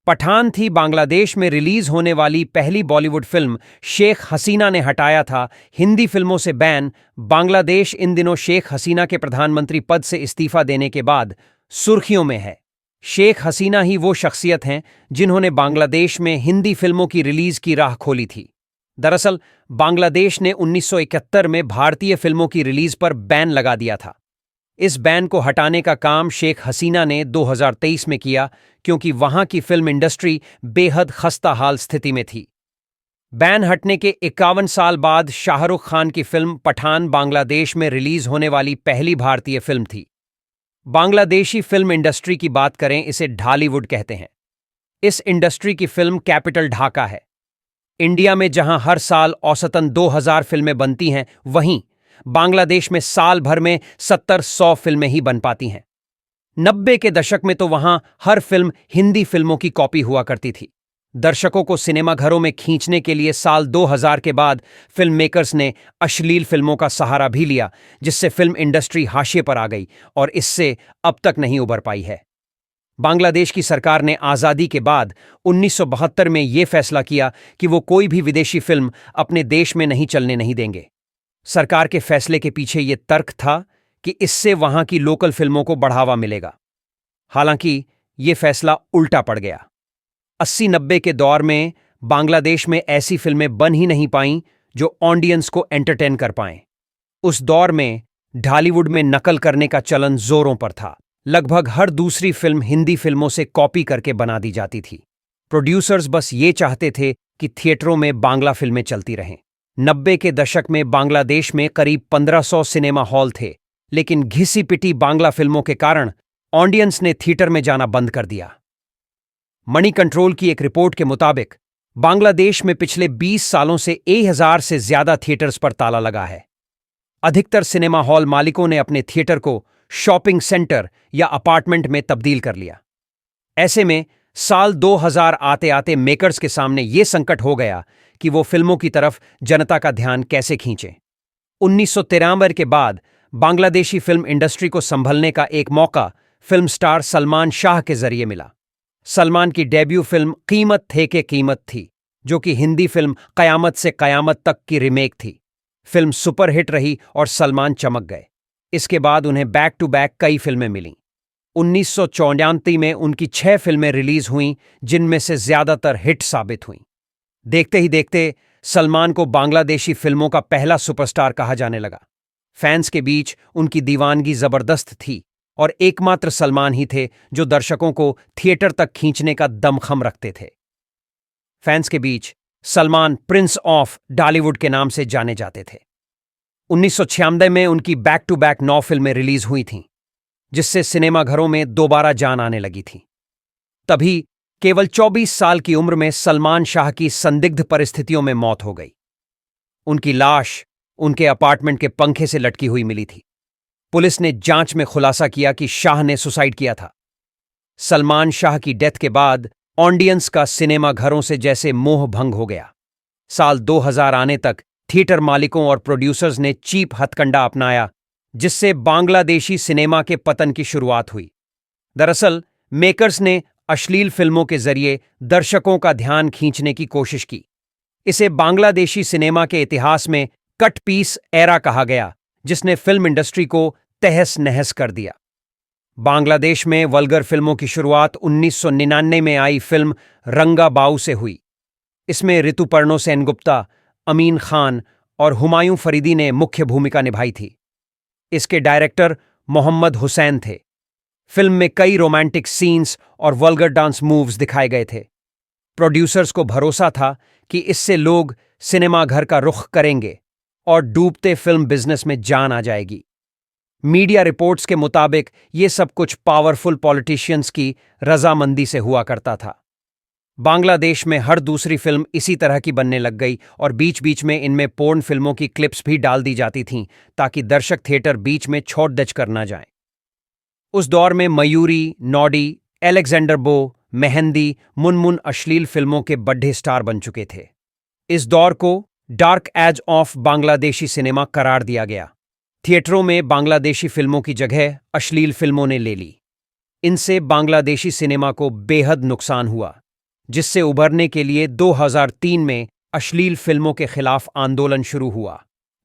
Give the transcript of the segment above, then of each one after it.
पठान थी बांग्लादेश में रिलीज होने वाली पहली बॉलीवुड फिल्म। शेख हसीना ने हटाया था हिंदी फिल्मों से बैन। बांग्लादेश इन दिनों शेख हसीना के प्रधानमंत्री पद से इस्तीफा देने के बाद सुर्खियों में है। शेख हसीना ही वो शख्सियत हैं जिन्होंने बांग्लादेश में हिंदी फिल्मों की रिलीज की राह खोली थी। दरअसल बांग्लादेश ने 1971 में भारतीय फिल्मों की रिलीज पर बैन लगा दिया था। इस बैन को हटाने का काम शेख हसीना ने 2023 में किया, क्योंकि वहां की फिल्म इंडस्ट्री बेहद खस्ता हाल स्थिति में थी। बैन हटने के 51 साल बाद शाहरुख खान की फिल्म पठान बांग्लादेश में रिलीज होने वाली पहली भारतीय फिल्म थी। बांग्लादेशी फिल्म इंडस्ट्री की बात करें, इसे ढालीवुड कहते हैं। इस इंडस्ट्री की फिल्म कैपिटल ढाका है। इंडिया में जहां हर साल औसतन 2000 फिल्में बनती हैं, वहीं बांग्लादेश में साल भर में 70-100 फिल्में ही बन पाती हैं। 90 के दशक में तो वहां हर फिल्म हिंदी फिल्मों की कॉपी हुआ करती थी। दर्शकों को सिनेमाघरों में खींचने के लिए साल 2000 के बाद फिल्म मेकर्स ने अश्लील फिल्मों का सहारा भी लिया, जिससे फिल्म इंडस्ट्री हाशिए पर आ गई और इससे अब तक नहीं उबर पाई है। बांग्लादेश की सरकार ने आज़ादी के बाद 1972 में यह फैसला किया कि वो कोई भी विदेशी फिल्म अपने देश में नहीं चलने नहीं देंगे। सरकार के फैसले के पीछे यह तर्क था कि इससे वहां की लोकल फिल्मों को बढ़ावा मिलेगा। हालांकि यह फैसला उल्टा पड़ गया। 80-90 के दौर में बांग्लादेश में ऐसी फिल्में बन ही नहीं पाईं जो ऑडियंस को एंटरटेन कर पाएं। उस दौर में ढालीवुड में नकल करने का चलन जोरों पर था। लगभग हर दूसरी फिल्म हिंदी फिल्मों से कॉपी करके बना दी जाती थी। प्रोड्यूसर्स बस ये चाहते थे कि थिएटरों में बांग्ला फिल्में चलती रहें। 90 के दशक में बांग्लादेश में करीब 1500 सिनेमा हॉल थे, लेकिन घिसी पिटी बांग्ला फिल्मों के कारण ऑडियंस ने थिएटर में जाना बंद कर दिया। मनी कंट्रोल की एक रिपोर्ट के मुताबिक बांग्लादेश में पिछले 20 सालों से 1000 से ज्यादा थिएटर्स पर ताला लगा है। अधिकतर सिनेमा हॉल मालिकों ने अपने थिएटर को शॉपिंग सेंटर या अपार्टमेंट में तब्दील कर लिया। ऐसे में साल 2000 आते आते मेकर्स के सामने यह संकट हो गया कि वो फिल्मों की तरफ जनता का ध्यान कैसे खींचें। 1993 के बाद बांग्लादेशी फिल्म इंडस्ट्री को संभलने का एक मौका फिल्म स्टार सलमान शाह के जरिए मिला। सलमान की डेब्यू फिल्म कीमत थे के कीमत थी, जो कि हिंदी फिल्म कयामत से कयामत तक की रीमेक थी। फिल्म सुपरहिट रही और सलमान चमक गए। इसके बाद उन्हें बैक टू बैक कई फिल्में मिलीं। 1994 में उनकी 6 फिल्में रिलीज हुईं, जिनमें से ज्यादातर हिट साबित हुईं। देखते ही देखते सलमान को बांग्लादेशी फिल्मों का पहला सुपरस्टार कहा जाने लगा। फैंस के बीच उनकी दीवानगी जबरदस्त थी और एकमात्र सलमान ही थे जो दर्शकों को थिएटर तक खींचने का दमखम रखते थे। फैंस के बीच सलमान प्रिंस ऑफ डॉलीवुड के नाम से जाने जाते थे। 1996 में उनकी बैक टू बैक 9 फिल्में रिलीज हुई थीं, जिससे सिनेमाघरों में दोबारा जान आने लगी थी। तभी केवल 24 साल की उम्र में सलमान शाह की संदिग्ध परिस्थितियों में मौत हो गई। उनकी लाश उनके अपार्टमेंट के पंखे से लटकी हुई मिली थी। पुलिस ने जांच में खुलासा किया कि शाह ने सुसाइड किया था। सलमान शाह की डेथ के बाद ऑडियंस का सिनेमा घरों से जैसे मोह भंग हो गया। साल 2000 आने तक थिएटर मालिकों और प्रोड्यूसर्स ने चीप हथकंडा अपनाया, जिससे बांग्लादेशी सिनेमा के पतन की शुरुआत हुई। दरअसल मेकर्स ने अश्लील फिल्मों के जरिए दर्शकों का ध्यान खींचने की कोशिश की। इसे बांग्लादेशी सिनेमा के इतिहास में कट पीस एरा कहा गया, जिसने फिल्म इंडस्ट्री को तहस नहस कर दिया। बांग्लादेश में वल्गर फिल्मों की शुरुआत 1999 में आई फिल्म रंगा बाऊ से हुई। इसमें ऋतुपर्णो सेनगुप्ता, अमीन खान और हुमायूं फरीदी ने मुख्य भूमिका निभाई थी। इसके डायरेक्टर मोहम्मद हुसैन थे। फिल्म में कई रोमांटिक सीन्स और वल्गर डांस मूव्स दिखाए गए थे। प्रोड्यूसर्स को भरोसा था कि इससे लोग सिनेमाघर का रुख करेंगे और डूबते फिल्म बिजनेस में जान आ जाएगी। मीडिया रिपोर्ट्स के मुताबिक ये सब कुछ पावरफुल पॉलिटिशियंस की रजामंदी से हुआ करता था। बांग्लादेश में हर दूसरी फिल्म इसी तरह की बनने लग गई और बीच बीच में इनमें पोर्न फिल्मों की क्लिप्स भी डाल दी जाती थीं, ताकि दर्शक थिएटर बीच में छोड़ दच कर ना जाएं। उस दौर में मयूरी, नॉडी, एलेक्जेंडर बो, मेहंदी, मुनमुन अश्लील फिल्मों के बड्ढे स्टार बन चुके थे। इस दौर को dark age of Bangladeshi cinema करार दिया गया। थिएटरों में बांग्लादेशी फिल्मों की जगह अश्लील फिल्मों ने ले ली। इनसे बांग्लादेशी सिनेमा को बेहद नुकसान हुआ। जिससे उभरने के लिए 2003 में अश्लील फिल्मों के खिलाफ आंदोलन शुरू हुआ।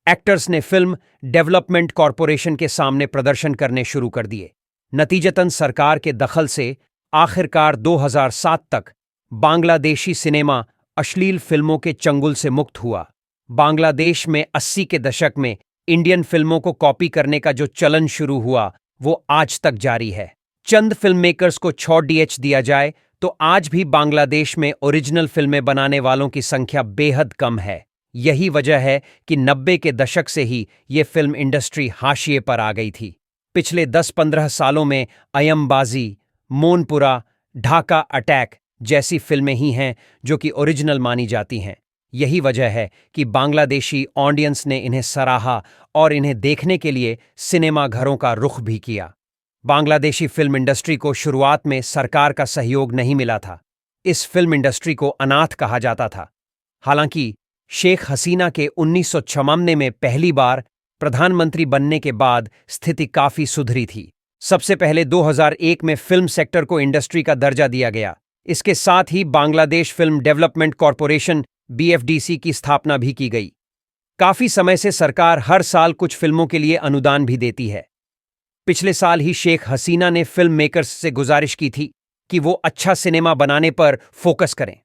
एक्टर्स ने फिल्म डेवलपमेंट कॉरपोरेशन के सामने प्रदर्शन करने शुरू कर दिए। नतीजतन सरकार के दखल से आखिरकार 2007 तक बांग्लादेशी सिनेमा अश्लील फिल्मों के चंगुल से मुक्त हुआ। बांग्लादेश में 80 के दशक में इंडियन फिल्मों को कॉपी करने का जो चलन शुरू हुआ वो आज तक जारी है। चंद फिल्म मेकर्स को छोड़ दिया जाए तो आज भी बांग्लादेश में ओरिजिनल फिल्में बनाने वालों की संख्या बेहद कम है। यही वजह है कि 90 के दशक से ही ये फिल्म इंडस्ट्री हाशिए पर आ गई थी। पिछले 10-15 सालों में अयमबाजी, मोनपुरा, ढाका अटैक जैसी फिल्में ही हैं जो कि ओरिजिनल मानी जाती हैं। यही वजह है कि बांग्लादेशी ऑडियंस ने इन्हें सराहा और इन्हें देखने के लिए सिनेमा घरों का रुख भी किया। बांग्लादेशी फिल्म इंडस्ट्री को शुरुआत में सरकार का सहयोग नहीं मिला था। इस फिल्म इंडस्ट्री को अनाथ कहा जाता था। हालांकि शेख हसीना के 1996 में पहली बार प्रधानमंत्री बनने के बाद स्थिति काफी सुधरी थी। सबसे पहले 2001 में फिल्म सेक्टर को इंडस्ट्री का दर्जा दिया गया। इसके साथ ही Bangladesh film development corporation BFDC की स्थापना भी की गई। काफी समय से सरकार हर साल कुछ फिल्मों के लिए अनुदान भी देती है। पिछले साल ही शेख हसीना ने फिल्म मेकर्स से गुजारिश की थी कि वो अच्छा सिनेमा बनाने पर फोकस करें।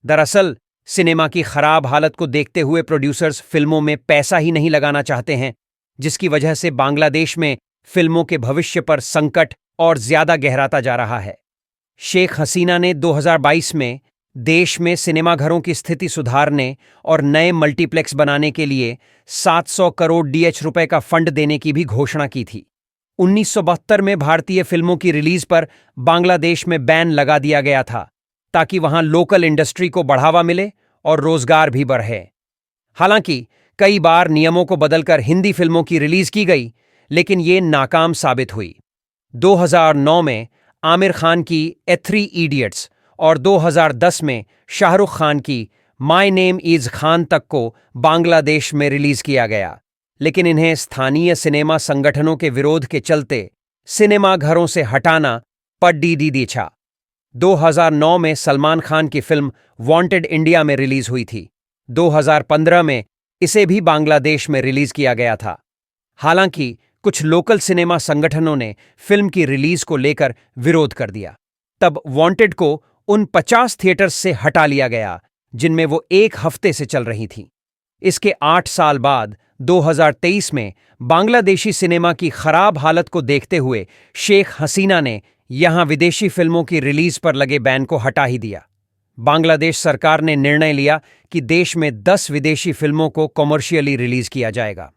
दरअसल सिनेमा की खराब हालत को देखते हुए प्रोड्यूसर्स फिल्मों में पैसा ही नहीं लगाना चाहते हैं, जिसकी वजह से बांग्लादेश में फिल्मों के भविष्य पर संकट और ज्यादा गहराता जा रहा है। शेख हसीना ने 2022 में देश में सिनेमाघरों की स्थिति सुधारने और नए मल्टीप्लेक्स बनाने के लिए 700 करोड़ रुपए का फंड देने की भी घोषणा की थी। 1972 में भारतीय फिल्मों की रिलीज पर बांग्लादेश में बैन लगा दिया गया था ताकि वहां लोकल इंडस्ट्री को बढ़ावा मिले और रोजगार भी बढ़े। हालांकि कई बार नियमों को बदलकर हिंदी फिल्मों की रिलीज की गई, लेकिन ये नाकाम साबित हुई। 2009 में आमिर खान की ए थ्री इडियट्स और 2010 में शाहरुख खान की माय नेम इज खान तक को बांग्लादेश में रिलीज किया गया, लेकिन इन्हें स्थानीय सिनेमा संगठनों के विरोध के चलते सिनेमा घरों से हटाना पड़ दिया। 2009 में सलमान खान की फिल्म वांटेड इंडिया में रिलीज हुई थी। 2015 में इसे भी बांग्लादेश में रिलीज किया गया था। हालांकि कुछ लोकल सिनेमा संगठनों ने फिल्म की रिलीज को लेकर विरोध कर दिया। तब वांटेड को उन 50 थिएटर्स से हटा लिया गया जिनमें वो एक हफ्ते से चल रही थी। इसके 8 साल बाद 2023 में बांग्लादेशी सिनेमा की खराब हालत को देखते हुए शेख हसीना ने यहां विदेशी फिल्मों की रिलीज पर लगे बैन को हटा ही दिया। बांग्लादेश सरकार ने निर्णय लिया कि देश में 10 विदेशी फिल्मों को कॉमर्शियली रिलीज किया जाएगा।